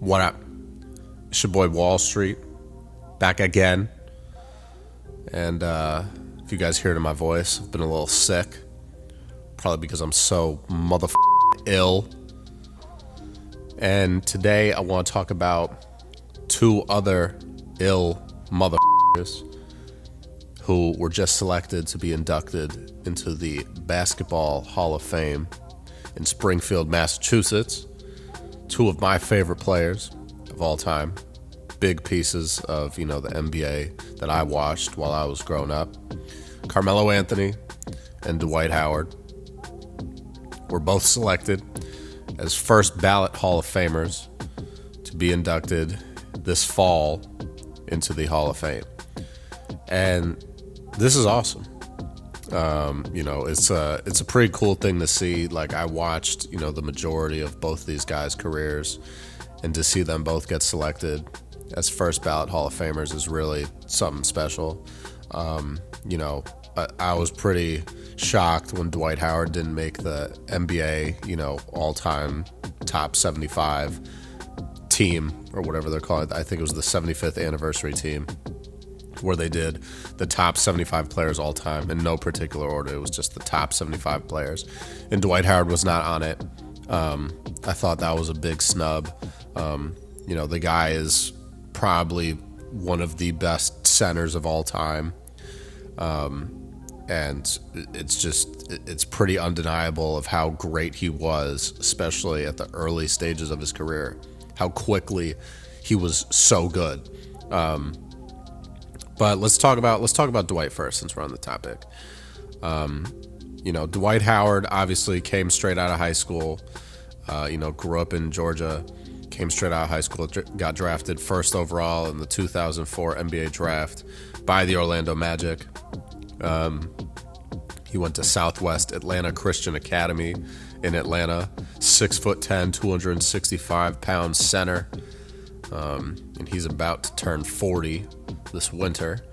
What up? It's your boy Wall Street, back again. And if you guys hear it in my voice, I've been a little sick. Probably because I'm so ill. And today I want to talk about two other ill motherfuckers who were just selected to be inducted into the Basketball Hall of Fame in Springfield, Massachusetts. Two of my favorite players of all time. Big pieces of, the NBA that I watched while I was growing up. Carmelo Anthony and Dwight Howard were both selected as first ballot Hall of Famers to be inducted this fall into the Hall of Fame. And this is awesome. It's a pretty cool thing to see. Like, I watched, the majority of both these guys' careers, and to see them both get selected as first ballot Hall of Famers is really something special. I was pretty shocked when Dwight Howard didn't make the NBA, all-time top 75 team, or whatever they're calling it. I think it was the 75th anniversary team, where they did the top 75 players all time in no particular order. It was just the top 75 players. And Dwight Howard was not on it. I thought that was a big snub. The guy is probably one of the best centers of all time. And it's pretty undeniable of how great he was, especially at the early stages of his career, how quickly he was so good. But let's talk about Dwight first, since we're on the topic. Dwight Howard obviously came straight out of high school. Grew up in Georgia, came straight out of high school, got drafted first overall in the 2004 NBA draft by the Orlando Magic. He went to Southwest Atlanta Christian Academy in Atlanta, 6'10", 265-pound center. And he's about to turn 40 this winter.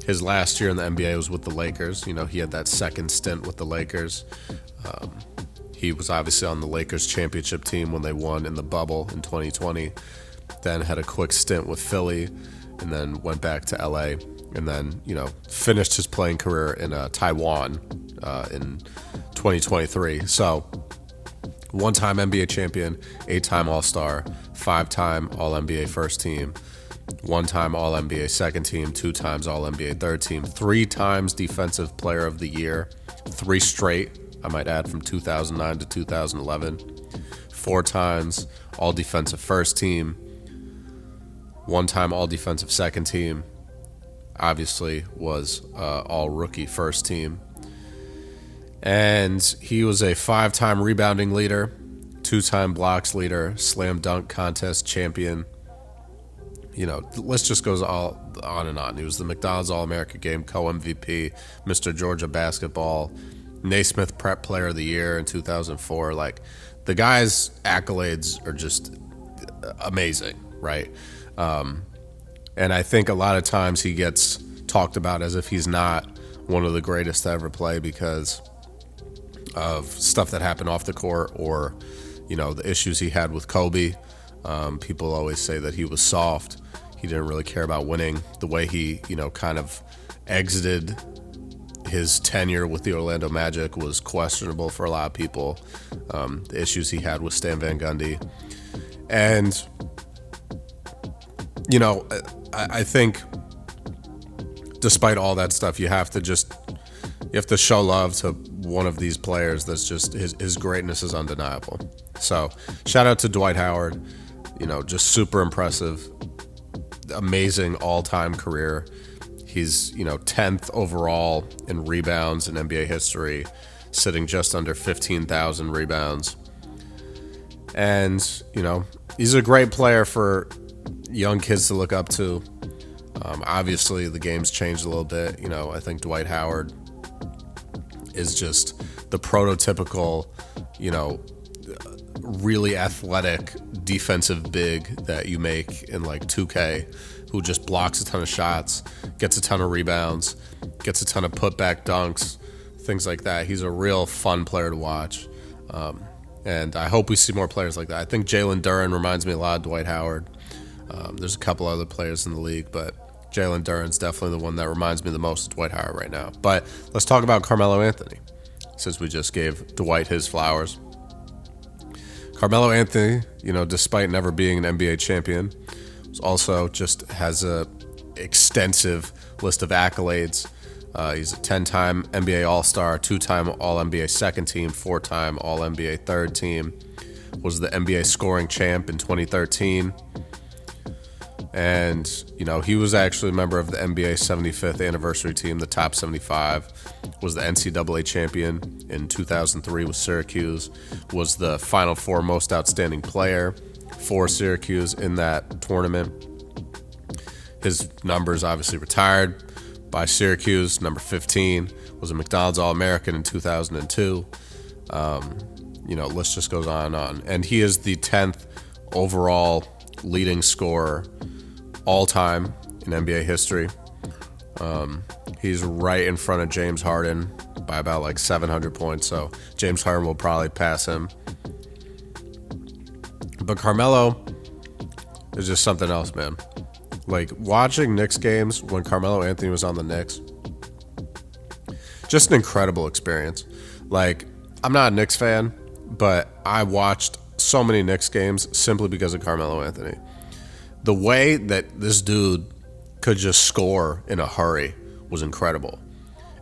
His last year in the NBA was with the Lakers. He had that second stint with the Lakers. He was obviously on the Lakers championship team when they won in the bubble in 2020. Then had a quick stint with Philly, and then went back to LA, and then, finished his playing career in Taiwan in 2023. So, one-time NBA champion, 8-time All-Star, 5-time All-NBA first team, 1-time All-NBA second team, 2 times All-NBA third team, 3 times Defensive Player of the Year, 3 straight, I might add, from 2009 to 2011, 4 times All-Defensive first team, 1-time All-Defensive second team, obviously was All-Rookie first team. And he was a 5-time rebounding leader, 2-time blocks leader, slam dunk contest champion. The list just goes all on and on. He was the McDonald's All-America Game co-MVP, Mr. Georgia Basketball, Naismith Prep Player of the Year in 2004. Like, the guy's accolades are just amazing, right? And I think a lot of times he gets talked about as if he's not one of the greatest to ever play because of stuff that happened off the court, or, the issues he had with Kobe. People always say that he was soft. He didn't really care about winning. The way he, kind of exited his tenure with the Orlando Magic was questionable for a lot of people. The issues he had with Stan Van Gundy. And, I think despite all that stuff, you have to show love to one of these players that's just, his greatness is undeniable. So shout out to Dwight Howard, just super impressive, amazing all-time career. He's, 10th overall in rebounds in NBA history, sitting just under 15,000 rebounds. And, he's a great player for young kids to look up to. Obviously, the game's changed a little bit. I think Dwight Howard is just the prototypical, really athletic defensive big that you make in like 2K, who just blocks a ton of shots, gets a ton of rebounds, gets a ton of putback dunks, things like that. He's a real fun player to watch. And I hope we see more players like that. I think Jalen Duren reminds me a lot of Dwight Howard. There's a couple other players in the league, but Jalen Duren's definitely the one that reminds me the most of Dwight Howard right now. But let's talk about Carmelo Anthony, since we just gave Dwight his flowers. Carmelo Anthony, despite never being an NBA champion, also just has a extensive list of accolades. He's a 10-time NBA All-Star, 2-time All-NBA second team, 4-time All-NBA third team, was the NBA scoring champ in 2013. And, he was actually a member of the NBA 75th anniversary team, the top 75, was the NCAA champion in 2003 with Syracuse, was the Final Four most outstanding player for Syracuse in that tournament. His numbers obviously retired by Syracuse. Number 15 was a McDonald's All-American in 2002. List just goes on and on. And he is the 10th overall leading scorer all-time in NBA history. He's right in front of James Harden by about 700 points. So James Harden will probably pass him. But Carmelo is just something else, man. Watching Knicks games when Carmelo Anthony was on the Knicks, just an incredible experience. I'm not a Knicks fan, but I watched so many Knicks games simply because of Carmelo Anthony. The way that this dude could just score in a hurry was incredible.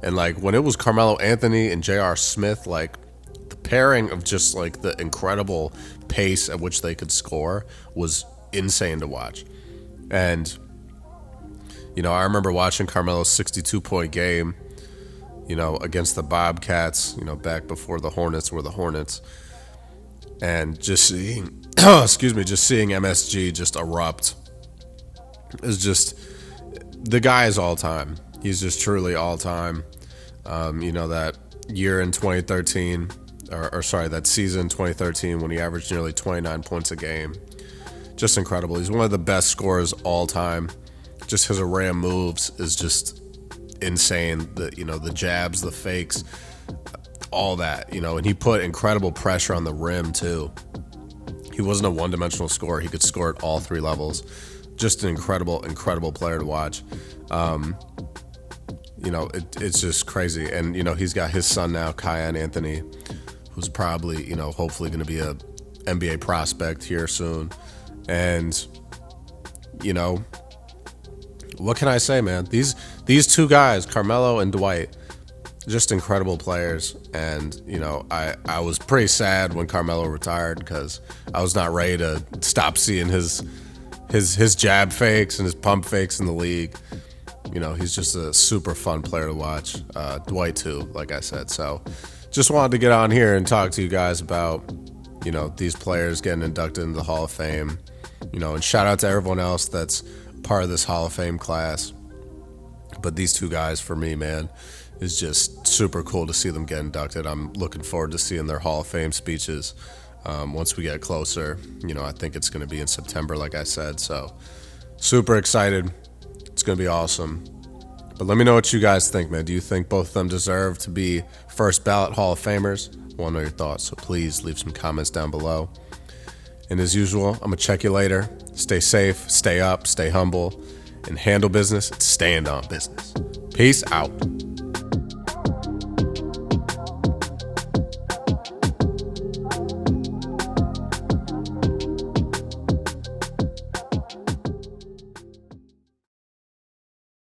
And when it was Carmelo Anthony and J.R. Smith, the pairing of just the incredible pace at which they could score was insane to watch. And, I remember watching Carmelo's 62-point game, against the Bobcats, back before the Hornets were the Hornets. And just seeing, just seeing MSG just erupt is just, the guy is all time. He's just truly all time. That year in 2013, that season 2013 when he averaged nearly 29 points a game. Just incredible. He's one of the best scorers all time. Just his array of moves is just insane. The jabs, the fakes, all that, and he put incredible pressure on the rim too. He wasn't a one-dimensional scorer. He could score at all three levels. Just an incredible player to watch. It's just crazy. And, he's got his son now, Kiyan Anthony, who's probably, hopefully going to be a NBA prospect here soon. And, what can I say, man? These two guys, Carmelo and Dwight, just incredible players. And, I was pretty sad when Carmelo retired because I was not ready to stop seeing his jab fakes and his pump fakes in the league. He's just a super fun player to watch. Dwight too, like I said. So just wanted to get on here and talk to you guys about, these players getting inducted into the Hall of Fame, and shout out to everyone else that's part of this Hall of Fame class. But these two guys, for me, man, is just super cool to see them get inducted. I'm looking forward to seeing their Hall of Fame speeches once we get closer. I think it's going to be in September, like I said. So super excited. It's going to be awesome. But let me know what you guys think, man. Do you think both of them deserve to be first ballot Hall of Famers? I want to know your thoughts, so please leave some comments down below. And as usual, I'm going to check you later. Stay safe, stay up, stay humble, and handle business and stand on business. Peace out.